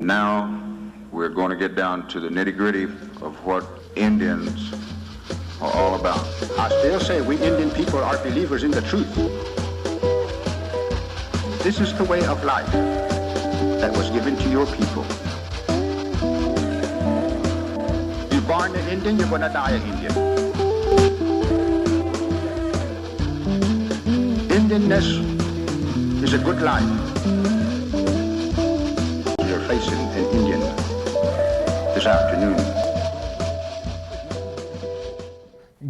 Now we're going to get down to the nitty-gritty of what Indians are all about. I still say we Indian people are believers in the truth. This is the way of life that was given to your people. You're born an Indian, you're going to die an Indian. Indianness is a good life. You're facing an Indian this afternoon.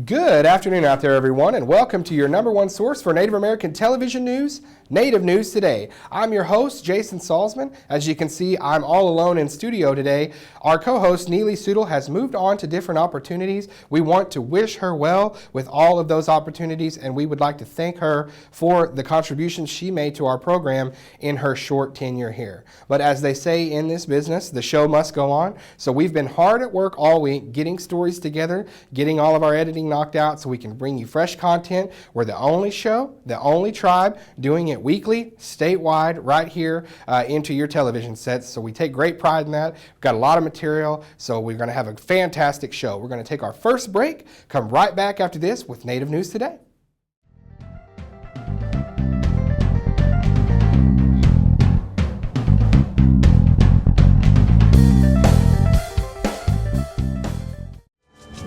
Good afternoon out there, everyone, and welcome to your number one source for Native American television news, Native News Today. I'm your host, Jason Salzman. As you can see, I'm all alone in studio today. Our co-host, Neely Soodle, has moved on to different opportunities. We want to wish her well with all of those opportunities, and we would like to thank her for the contributions she made to our program in her short tenure here. But as they say in this business, the show must go on. So we've been hard at work all week getting stories together, getting all of our editing knocked out so we can bring you fresh content. We're the only show, the only tribe doing it weekly, statewide, right here into your television sets. So we take great pride in that. We've got a lot of material, so we're going to have a fantastic show. We're going to take our first break, come right back after this with Native News Today.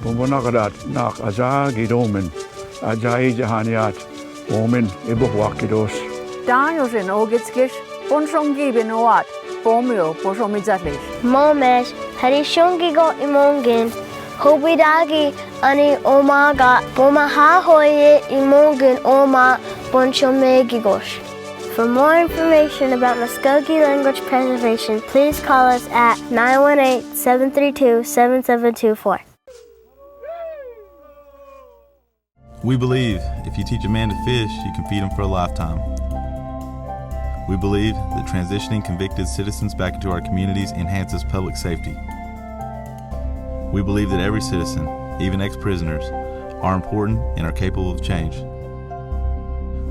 Pumunakadat nak aza gidomen ajai jahaniat omen ibuwakidos. Daniels in Ogitskish, Bonshongi Benoat, Bomio, Boshomizatlish. Momesh, Harishongigo imongin, Hobidagi ani omaga, Bomaha hoye imongin oma Bonshomegigosh. For more information about Muskogee language preservation, please call us at 918-732-7724. We believe if you teach a man to fish, you can feed him for a lifetime. We believe that transitioning convicted citizens back into our communities enhances public safety. We believe that every citizen, even ex-prisoners, are important and are capable of change.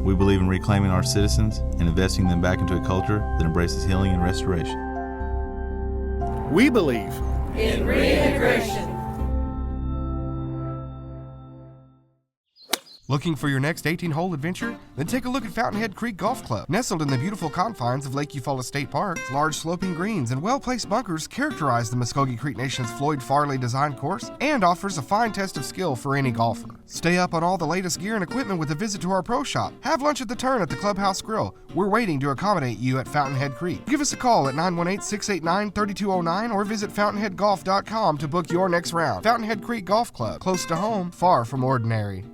We believe in reclaiming our citizens and investing them back into a culture that embraces healing and restoration. We believe in reintegration. Looking for your next 18-hole adventure? Then take a look at Fountainhead Creek Golf Club. Nestled in the beautiful confines of Lake Eufaula State Park, large sloping greens and well-placed bunkers characterize the Muskogee Creek Nation's Floyd Farley designed course and offers a fine test of skill for any golfer. Stay up on all the latest gear and equipment with a visit to our pro shop. Have lunch at the Turn at the Clubhouse Grill. We're waiting to accommodate you at Fountainhead Creek. Give us a call at 918-689-3209 or visit fountainheadgolf.com to book your next round. Fountainhead Creek Golf Club, close to home, far from ordinary.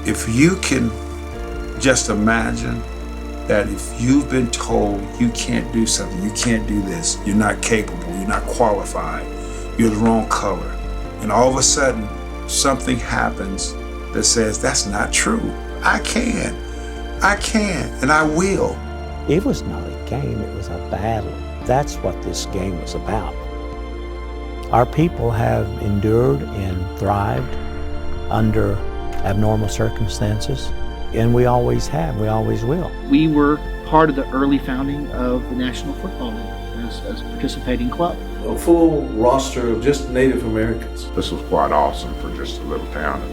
If you can just imagine that if you've been told you can't do something, you can't do this, you're not capable, you're not qualified, you're the wrong color, and all of a sudden something happens that says that's not true. I can, and I will. It was not a game, it was a battle. That's what this game was about. Our people have endured and thrived under abnormal circumstances, and we always have, we always will. We were part of the early founding of the National Football League as a participating club. A full roster of just Native Americans. This was quite awesome for just a little town of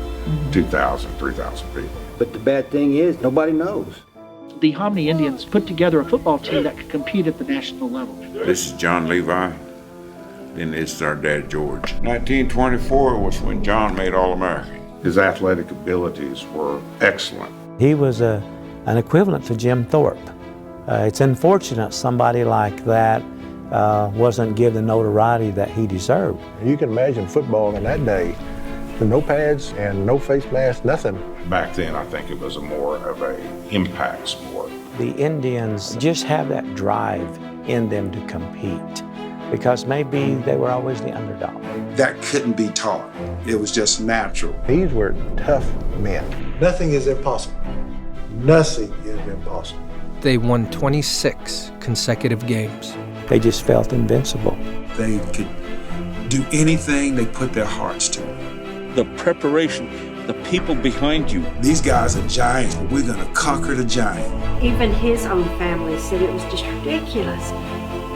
2,000, 3,000 people. But the bad thing is, nobody knows. The Hominy Indians put together a football team that could compete at the national level. This is John Levi, and this is our dad, George. 1924 was when John made All-American. His athletic abilities were excellent. He was an equivalent to Jim Thorpe. It's unfortunate somebody like that wasn't given the notoriety that he deserved. You can imagine football in that day, with no pads and no face masks, nothing. Back then, I think it was more of a impact sport. The Indians just have that drive in them to compete, because maybe they were always the underdog. That couldn't be taught. It was just natural. These were tough men. Nothing is impossible. Nothing is impossible. They won 26 consecutive games. They just felt invincible. They could do anything they put their hearts to. The preparation, the people behind you. These guys are giants, but we're going to conquer the giant. Even his own family said it was just ridiculous.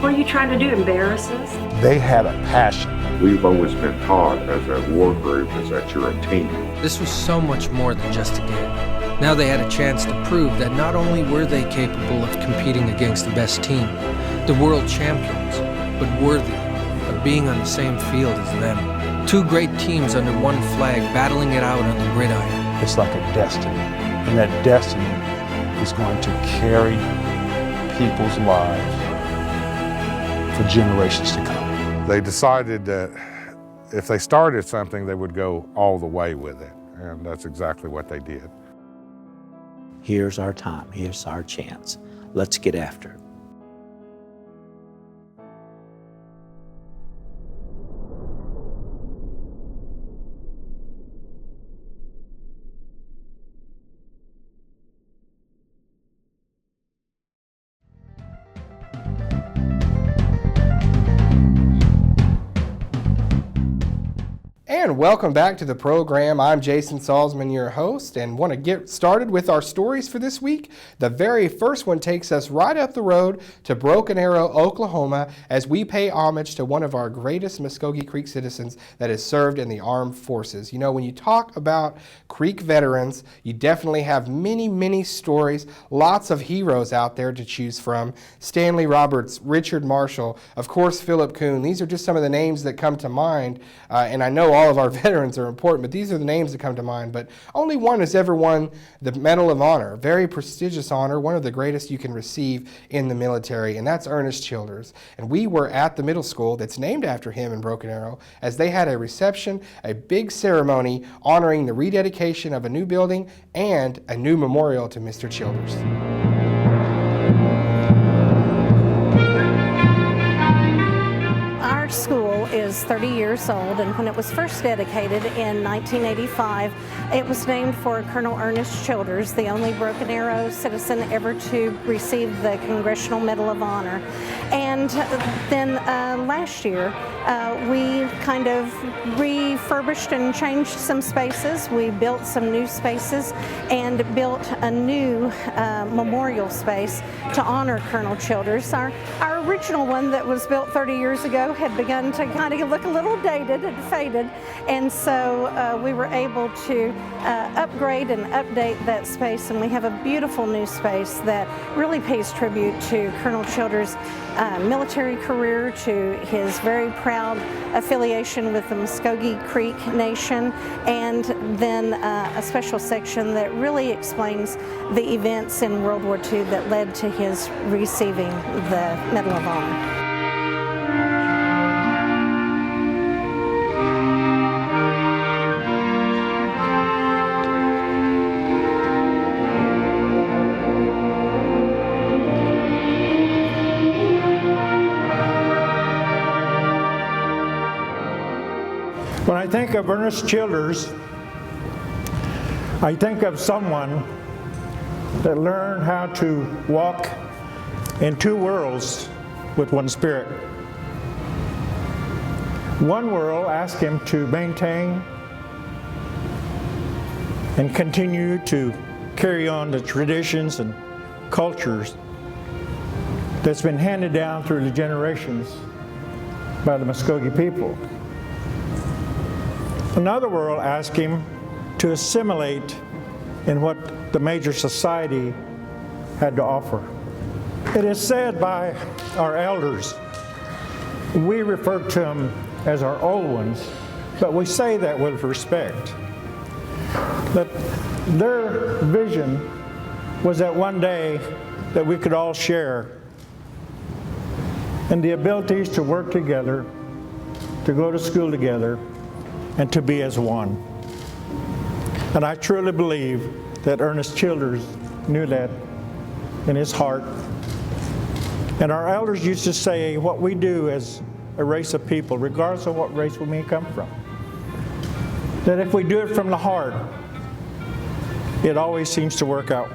What are you trying to do, embarrass us? They had a passion. We've always been taught as a war group is that you're a team. This was so much more than just a game. Now they had a chance to prove that not only were they capable of competing against the best team, the world champions, but worthy of being on the same field as them. Two great teams under one flag battling it out on the gridiron. It's like a destiny, and that destiny is going to carry people's lives for generations to come. They decided that if they started something, they would go all the way with it, and that's exactly what they did. Here's our time, here's our chance. Let's get after it. And welcome back to the program. I'm Jason Salzman, your host, and want to get started with our stories for this week. The very first one takes us right up the road to Broken Arrow, Oklahoma, as we pay homage to one of our greatest Muskogee Creek citizens that has served in the armed forces. You know, when you talk about Creek veterans, you definitely have many, many stories, lots of heroes out there to choose from. Stanley Roberts, Richard Marshall, of course, Philip Kuhn. These are just some of the names that come to mind, and I know all of our veterans are important, but these are the names that come to mind. But only one has ever won the Medal of Honor, a very prestigious honor, one of the greatest you can receive in the military, and that's Earnest Childers. And we were at the middle school that's named after him in Broken Arrow, as they had a reception, a big ceremony honoring the rededication of a new building and a new memorial to Mr. Childers. Our school is 30 years old, and when it was first dedicated in 1985, it was named for Colonel Earnest Childers, the only Broken Arrow citizen ever to receive the Congressional Medal of Honor. And then last year, we kind of refurbished and changed some spaces. We built some new spaces and built a new memorial space to honor Colonel Childers. Our original one that was built 30 years ago had begun to kind of look a little dated and faded, and so we were able to upgrade and update that space, and we have a beautiful new space that really pays tribute to Colonel Childers' military career, to his very proud affiliation with the Muskogee Creek Nation, and then a special section that really explains the events in World War II that led to his receiving the Medal of Honor. When I think of Earnest Childers, I think of someone that learned how to walk in two worlds with one spirit. One world asked him to maintain and continue to carry on the traditions and cultures that's been handed down through the generations by the Muskogee people. Another world asked him to assimilate in what the major society had to offer. It is said by our elders, we refer to them as our old ones, but we say that with respect, that their vision was that one day that we could all share in the abilities to work together, to go to school together, and to be as one. And I truly believe that Earnest Childers knew that in his heart. And our elders used to say what we do as a race of people, regardless of what race we may come from, that if we do it from the heart, it always seems to work out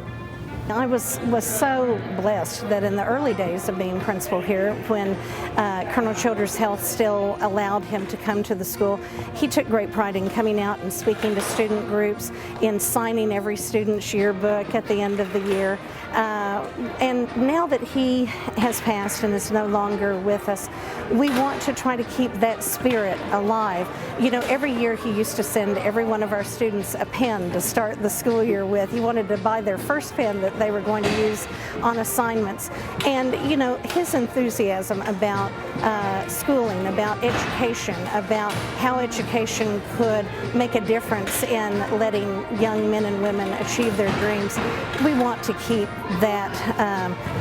I was so blessed that in the early days of being principal here, when Colonel Childers' health still allowed him to come to the school, he took great pride in coming out and speaking to student groups, in signing every student's yearbook at the end of the year. And now that he has passed and is no longer with us, we want to try to keep that spirit alive. You know, every year he used to send every one of our students a pen to start the school year with. He wanted to buy their first pen that they were going to use on assignments. And, you know, his enthusiasm about schooling, about education, about how education could make a difference in letting young men and women achieve their dreams, we want to keep that,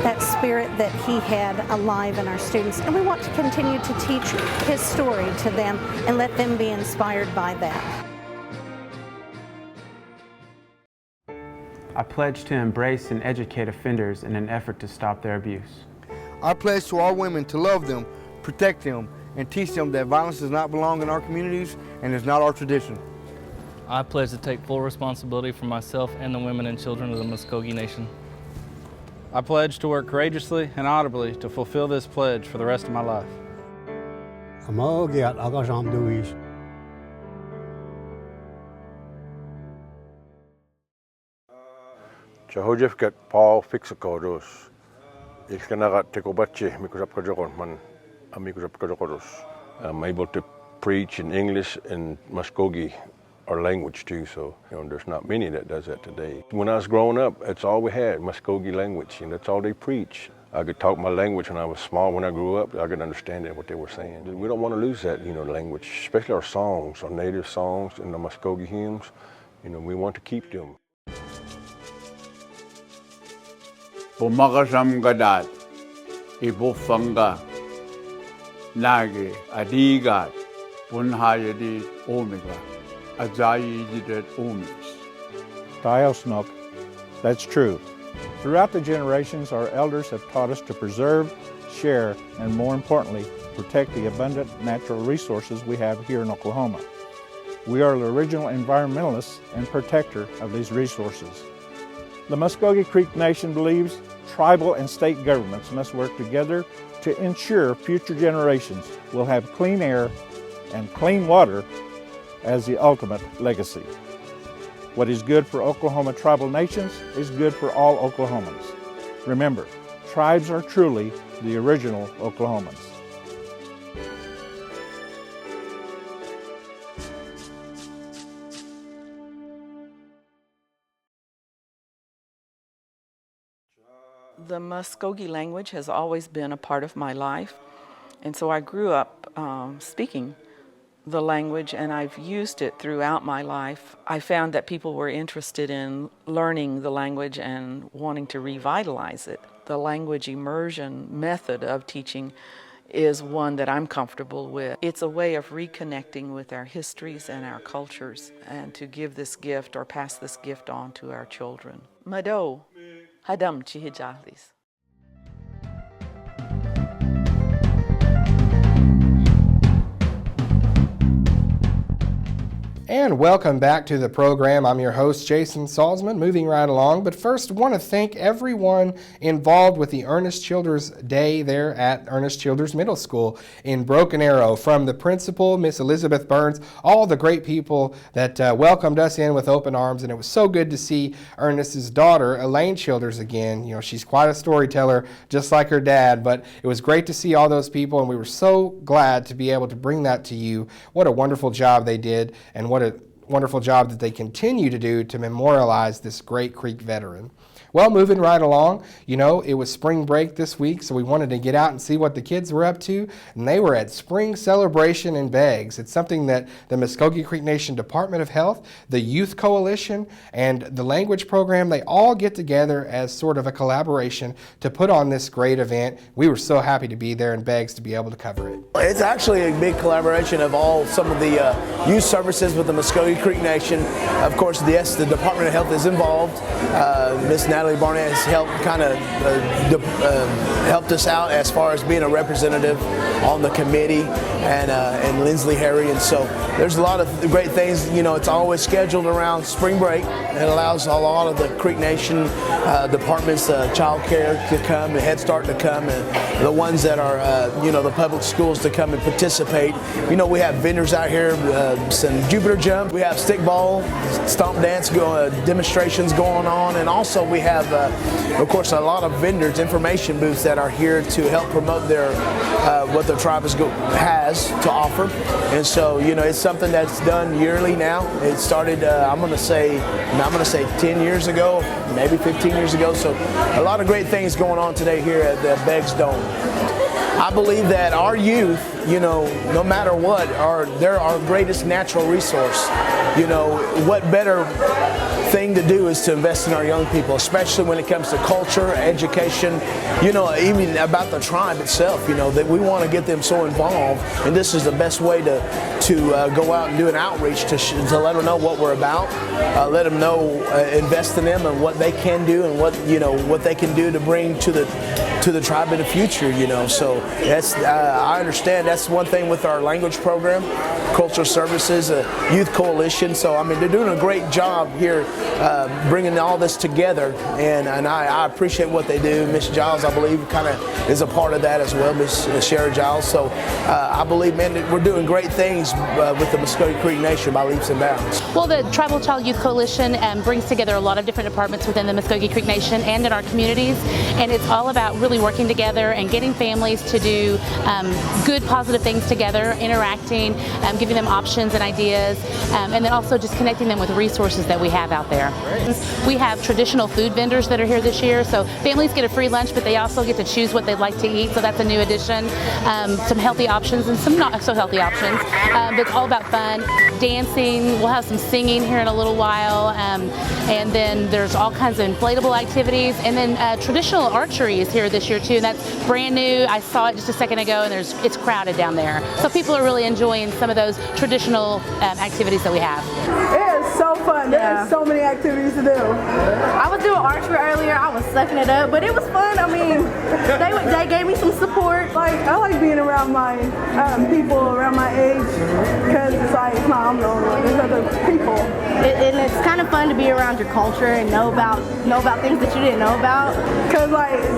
that spirit that he had alive in our students. And we want to continue to teach his story to them and let them be inspired by that. I pledge to embrace and educate offenders in an effort to stop their abuse. I pledge to all women to love them, protect them, and teach them that violence does not belong in our communities and is not our tradition. I pledge to take full responsibility for myself and the women and children of the Muskogee Nation. I pledge to work courageously and audibly to fulfill this pledge for the rest of my life. Jehojefkat Paul Fixakodos. Ikanagat Tekobachi, Mikusapkajokorman, Amikusapkajokodos. I'm able to preach in English and Muskogee, our language too, so there's not many that does that today. When I was growing up, that's all we had, Muskogee language, and that's all they preach. I could talk my language when I was small. When I grew up, I could understand what they were saying. We don't want to lose that, language, especially our songs, our native songs and the Muskogee hymns. We want to keep them. Pumakasam gadat, ibufanga, nage, adigat, punhayadit, omega, ajayididet omis. Diosnok, that's true. Throughout the generations, our elders have taught us to preserve, share, and more importantly, protect the abundant natural resources we have here in Oklahoma. We are the original environmentalists and protector of these resources. The Muskogee Creek Nation believes tribal and state governments must work together to ensure future generations will have clean air and clean water as the ultimate legacy. What is good for Oklahoma tribal nations is good for all Oklahomans. Remember, tribes are truly the original Oklahomans. The Muskogee language has always been a part of my life, and so I grew up speaking the language, and I've used it throughout my life. I found that people were interested in learning the language and wanting to revitalize it. The language immersion method of teaching is one that I'm comfortable with. It's a way of reconnecting with our histories and our cultures, and to give this gift or pass this gift on to our children. Mado, hadam chihijahlis. And welcome back to the program. I'm your host, Jason Salzman, moving right along. But first, I want to thank everyone involved with the Earnest Childers Day there at Earnest Childers Middle School in Broken Arrow. From the principal, Miss Elizabeth Burns, all the great people that welcomed us in with open arms. And it was so good to see Ernest's daughter, Elaine Childers, again. You know, she's quite a storyteller, just like her dad. But it was great to see all those people, and we were so glad to be able to bring that to you. What a wonderful job they did, and what a wonderful job that they continue to do to memorialize this great Creek veteran. Well, moving right along, you know, it was spring break this week, so we wanted to get out and see what the kids were up to, and they were at Spring Celebration in Beggs. It's something that the Muskogee Creek Nation Department of Health, the Youth Coalition, and the Language Program, they all get together as sort of a collaboration to put on this great event. We were so happy to be there in Beggs to be able to cover it. It's actually a big collaboration of some of the youth services with the Muskogee Creek Nation. Of course, yes, the Department of Health is involved. Miss Natalie Barnett has helped helped us out as far as being a representative on the committee, and Lindsley Harry, and so there's a lot of great things. You know, it's always scheduled around spring break. It allows a lot of the Creek Nation departments, child care to come, and Head Start to come, and the ones that are, the public schools to come and participate. You know, we have vendors out here, some Jupiter Jump, we have stickball, stomp dance demonstrations going on, and also we have, of course, a lot of vendors, information booths that are here to help promote their what the tribe has to offer. And so, you know, it's something that's done yearly now. It started, I'm going to say 10 years ago, maybe 15 years ago. So a lot of great things going on today here at the Beggs Dome. I believe that our youth, you know, no matter what, they're our greatest natural resource. You know, what better thing to do is to invest in our young people, especially when it comes to culture, education, you know, even about the tribe itself, you know, that we want to get them so involved, and this is the best way to go out and do an outreach to let them know what we're about, let them know, invest in them and what they can do and what they can do to bring to the tribe in the future, you know. So that's I understand that's one thing with our language program, cultural services, youth coalition. So I mean, they're doing a great job here bringing all this together, and I appreciate what they do. Miss Giles, I believe, kind of is a part of that as well, Miss Sherry Giles. So I believe, man, that we're doing great things with the Muskogee Creek Nation by leaps and bounds. Well, the Tribal Child Youth Coalition brings together a lot of different departments within the Muskogee Creek Nation and in our communities, and it's all about really working together and getting families to do good, positive things together, interacting, giving them options and ideas, and then also just connecting them with resources that we have out there. We have traditional food vendors that are here this year, so families get a free lunch, but they also get to choose what they'd like to eat, so that's a new addition. Some healthy options and some not so healthy options, but it's all about fun, dancing. We'll have some singing here in a little while, and then there's all kinds of inflatable activities, and then traditional archery is here this year too, and that's brand new. I saw it just a second ago, and it's crowded down there, so people are really enjoying some of those traditional activities that we have. It is so fun. There's so many activities to do. I was doing archery earlier. I was sucking it up, but it was fun. I mean, they gave me some support. I like being around my people around my age, because it's like it's not I'm the only one. There's other people. And it's kind of fun to be around your culture and know about things that you didn't know about. Because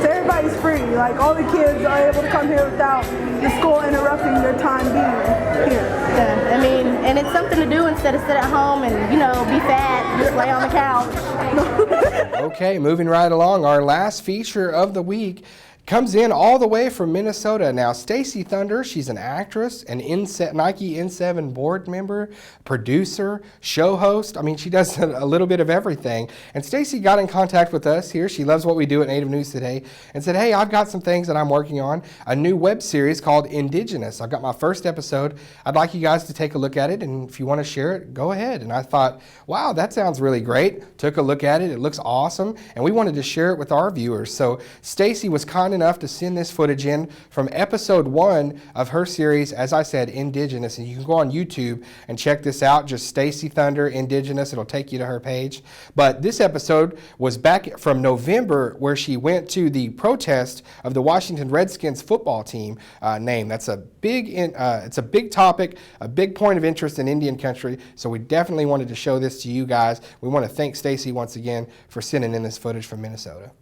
everybody's free. Like all the kids are able to come here without the school interrupting their time being here. Yeah, I mean, and it's something to do instead of sit at home and be fat, just lay on the couch. Okay, moving right along, our last feature of the week comes in all the way from Minnesota. Now, Stacy Thunder, she's an actress, an Nike N7 board member, producer, show host. I mean, she does a little bit of everything. And Stacy got in contact with us here. She loves what we do at Native News Today and said, hey, I've got some things that I'm working on, a new web series called Indigenous. I've got my first episode. I'd like you guys to take a look at it, and if you want to share it, go ahead. And I thought, wow, that sounds really great. Took a look at it. It looks awesome, and we wanted to share it with our viewers. So Stacy was kind enough to send this footage in from episode 1 of her series, as I said, Indigenous, and you can go on YouTube and check this out, just Stacy Thunder Indigenous. It'll take you to her page. But this episode was back from November, where she went to the protest of the Washington Redskins football team name. That's a it's a big topic, a big point of interest in Indian country, so we definitely wanted to show this to you guys. We want to thank Stacy once again for sending in this footage from Minnesota.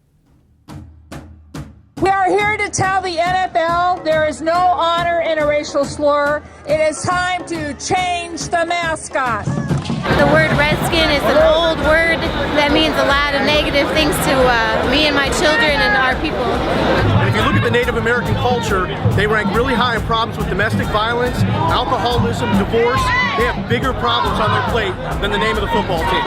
We are here to tell the NFL there is no honor in a racial slur. It is time to change the mascot. The word redskin is an old word that means a lot of negative things to me and my children and our people. And if you look at the Native American culture, they rank really high in problems with domestic violence, alcoholism, divorce. They have bigger problems on their plate than the name of the football team.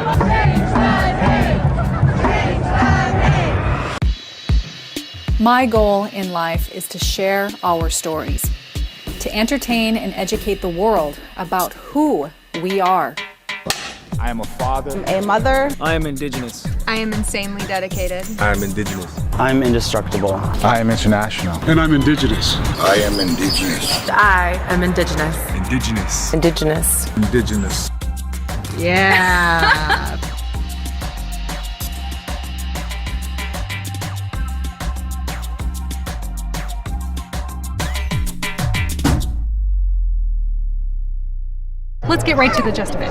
My goal in life is to share our stories, to entertain and educate the world about who we are. I am a father. A mother. I am Indigenous. I am insanely dedicated. I am Indigenous. I'm indestructible. I am international. And I'm Indigenous. I am Indigenous. I am Indigenous. Indigenous. Indigenous. Indigenous. Yeah. Let's get right to the gist of it.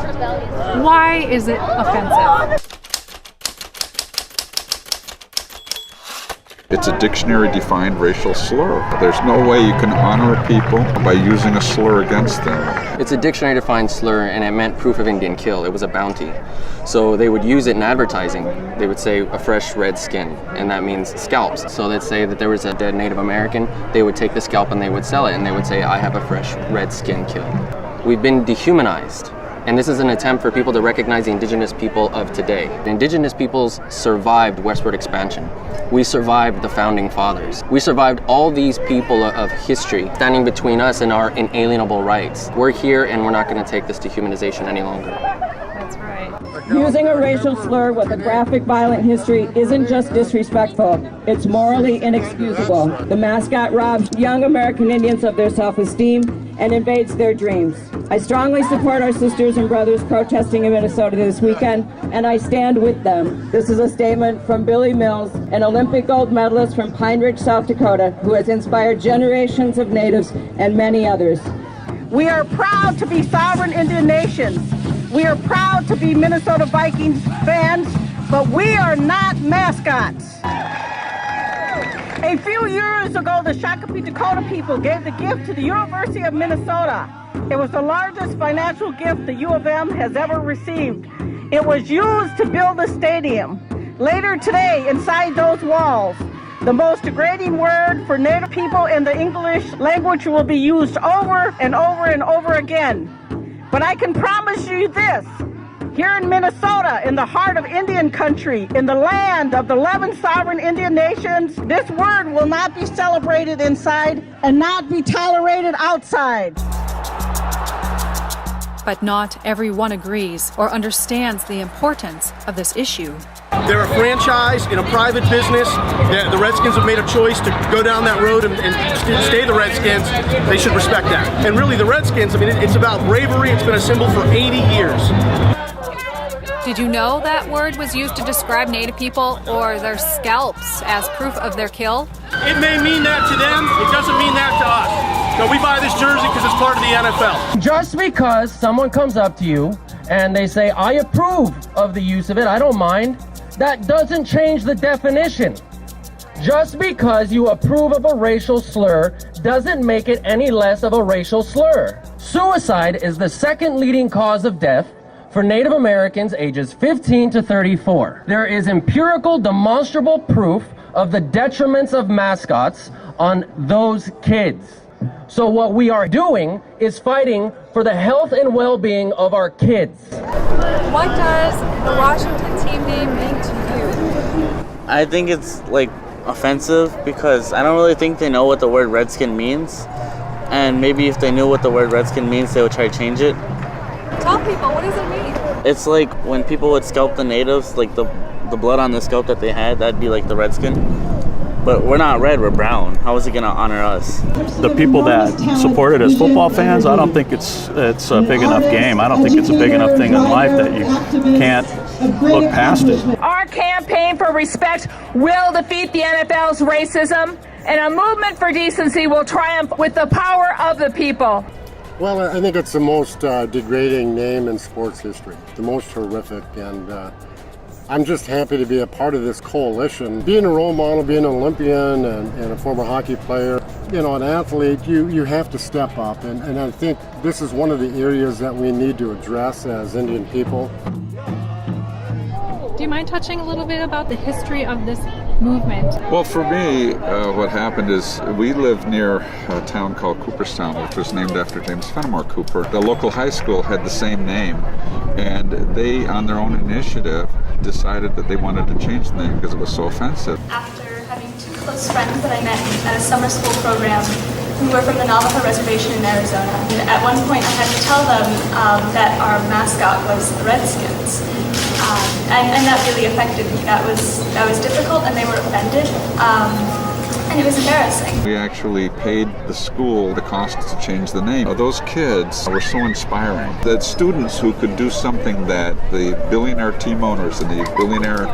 Why is it offensive? It's a dictionary-defined racial slur. There's no way you can honor people by using a slur against them. It's a dictionary-defined slur, and it meant proof of Indian kill. It was a bounty. So they would use it in advertising. They would say a fresh red skin, and that means scalps. So they'd say that there was a dead Native American, they would take the scalp and they would sell it, and they would say, I have a fresh red skin kill. We've been dehumanized. And this is an attempt for people to recognize the indigenous people of today. The indigenous peoples survived westward expansion. We survived the founding fathers. We survived all these people of history standing between us and our inalienable rights. We're here and we're not going to take this dehumanization any longer. That's right. Using a racial slur with a graphic, violent history isn't just disrespectful, it's morally inexcusable. The mascot robs young American Indians of their self-esteem and invades their dreams. I strongly support our sisters and brothers protesting in Minnesota this weekend, and I stand with them. This is a statement from Billy Mills, an Olympic gold medalist from Pine Ridge, South Dakota, who has inspired generations of Natives and many others. We are proud to be sovereign Indian nations. We are proud to be Minnesota Vikings fans, but we are not mascots. A few years ago, the Shakopee Dakota people gave the gift to the University of Minnesota. It was the largest financial gift the U of M has ever received. It was used to build a stadium. Later today, inside those walls, the most degrading word for Native people in the English language will be used over and over and over again. But I can promise you this. Here in Minnesota, in the heart of Indian country, in the land of the 11 sovereign Indian nations, this word will not be celebrated inside and not be tolerated outside. But not everyone agrees or understands the importance of this issue. They're a franchise in a private business. The Redskins have made a choice to go down that road and stay the Redskins. They should respect that. And really, the Redskins, I mean, it's about bravery. It's been a symbol for 80 years. Did you know that word was used to describe Native people or their scalps as proof of their kill? It may mean that to them. It doesn't mean that to us. So we buy this jersey because it's part of the NFL. Just because someone comes up to you and they say, I approve of the use of it, I don't mind, that doesn't change the definition. Just because you approve of a racial slur doesn't make it any less of a racial slur. Suicide is the second leading cause of death for Native Americans ages 15 to 34. There is empirical, demonstrable proof of the detriments of mascots on those kids. So what we are doing is fighting for the health and well-being of our kids. What does the Washington team name mean to you? I think it's offensive because I don't really think they know what the word Redskin means. And maybe if they knew what the word Redskin means, they would try to change it. Tell people, what does it mean? It's like when people would scalp the natives, like the blood on the scalp that they had, that'd be like the Redskin. But we're not red, we're brown. How is it going to honor us? The people that support it as football fans, I don't think it's a big enough game. I don't think it's a big enough thing in life that you can't look past it. Our campaign for respect will defeat the NFL's racism, and a movement for decency will triumph with the power of the people. Well, I think it's the most degrading name in sports history, the most horrific, and I'm just happy to be a part of this coalition. Being a role model, being an Olympian and a former hockey player, you know, an athlete, you have to step up, and I think this is one of the areas that we need to address as Indian people. Do you mind touching a little bit about the history of this movement? Well, for me, what happened is we lived near a town called Cooperstown, which was named after James Fenimore Cooper. The local high school had the same name, and they, on their own initiative, decided that they wanted to change the name because it was so offensive. After having two close friends that I met at a summer school program who were from the Navajo Reservation in Arizona, and at one point I had to tell them that our mascot was the Redskins. And that really affected me. That was difficult, and they were offended, and it was embarrassing. We actually paid the school the cost to change the name. Those kids were so inspiring. The students who could do something that the billionaire team owners and the billionaire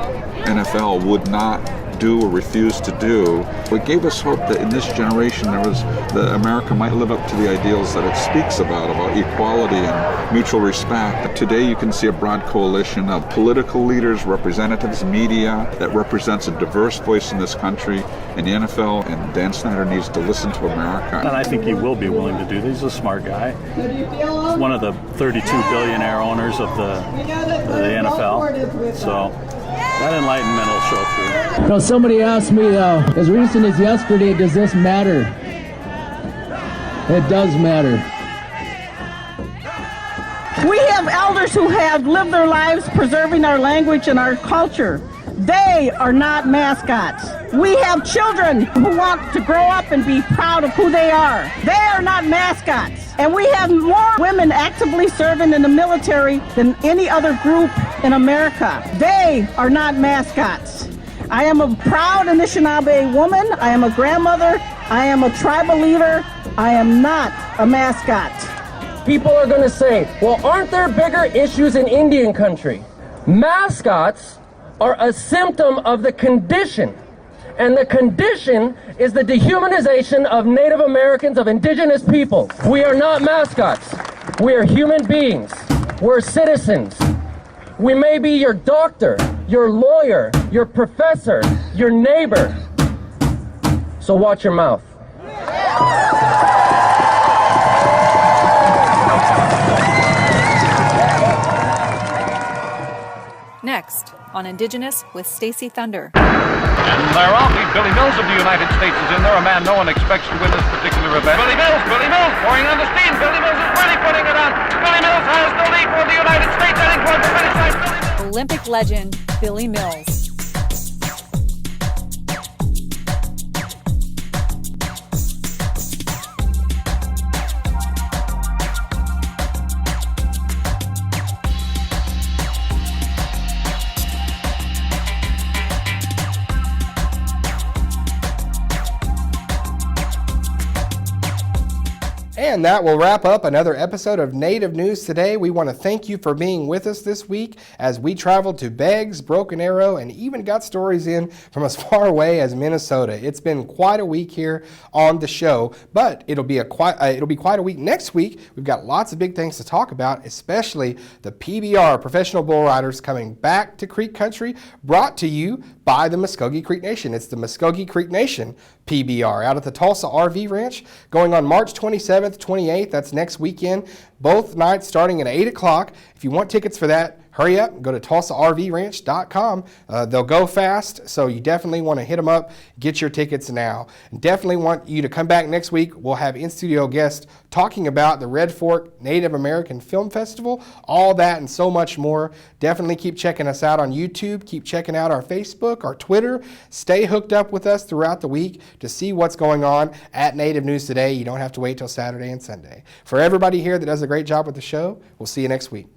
NFL would not do or refuse to do. It gave us hope that in this generation that America might live up to the ideals that it speaks about equality and mutual respect. Today you can see a broad coalition of political leaders, representatives, media that represents a diverse voice in this country, and the NFL and Dan Snyder needs to listen to America. And I think he will be willing to do this. He's a smart guy. He's one of the 32 billionaire owners of the NFL. So that enlightenment will show through. You know, somebody asked me as recent as yesterday, does this matter? It does matter. We have elders who have lived their lives preserving our language and our culture. They are not mascots. We have children who want to grow up and be proud of who they are. They are not mascots. And we have more women actively serving in the military than any other group in America. They are not mascots. I am a proud Anishinaabe woman. I am a grandmother. I am a tribal leader. I am not a mascot. People are going to say, well, aren't there bigger issues in Indian country? Mascots are a symptom of the condition. And the condition is the dehumanization of Native Americans, of indigenous people. We are not mascots. We are human beings. We're citizens. We may be your doctor, your lawyer, your professor, your neighbor. So watch your mouth. Next, on Indigenous with Stacey Thunder. And they're off. Billy Mills of the United States is in there, a man no one expects to win this particular event. Billy Mills, pouring on the steam. Billy Mills is really putting it on. Billy Mills has the lead for the United States, heading toward the finish line. Olympic legend Billy Mills. And that will wrap up another episode of Native News Today. We want to thank you for being with us this week as we traveled to Beggs, Broken Arrow, and even got stories in from as far away as Minnesota. It's been quite a week here on the show, but it'll be quite a week next week. We've got lots of big things to talk about, especially the PBR, Professional Bull Riders, coming back to Creek Country, brought to you by the Muskogee Creek Nation. It's the Muskogee Creek Nation PBR out at the Tulsa RV Ranch, going on March 27th, 28th. That's next weekend. Both nights starting at 8 o'clock. If you want tickets for that, hurry up. Go to TulsaRVRanch.com. They'll go fast, so you definitely want to hit them up. Get your tickets now. And definitely want you to come back next week. We'll have in-studio guests talking about the Red Fork Native American Film Festival, all that and so much more. Definitely keep checking us out on YouTube. Keep checking out our Facebook, our Twitter. Stay hooked up with us throughout the week to see what's going on at Native News Today. You don't have to wait till Saturday and Sunday. For everybody here that does a great job with the show, we'll see you next week.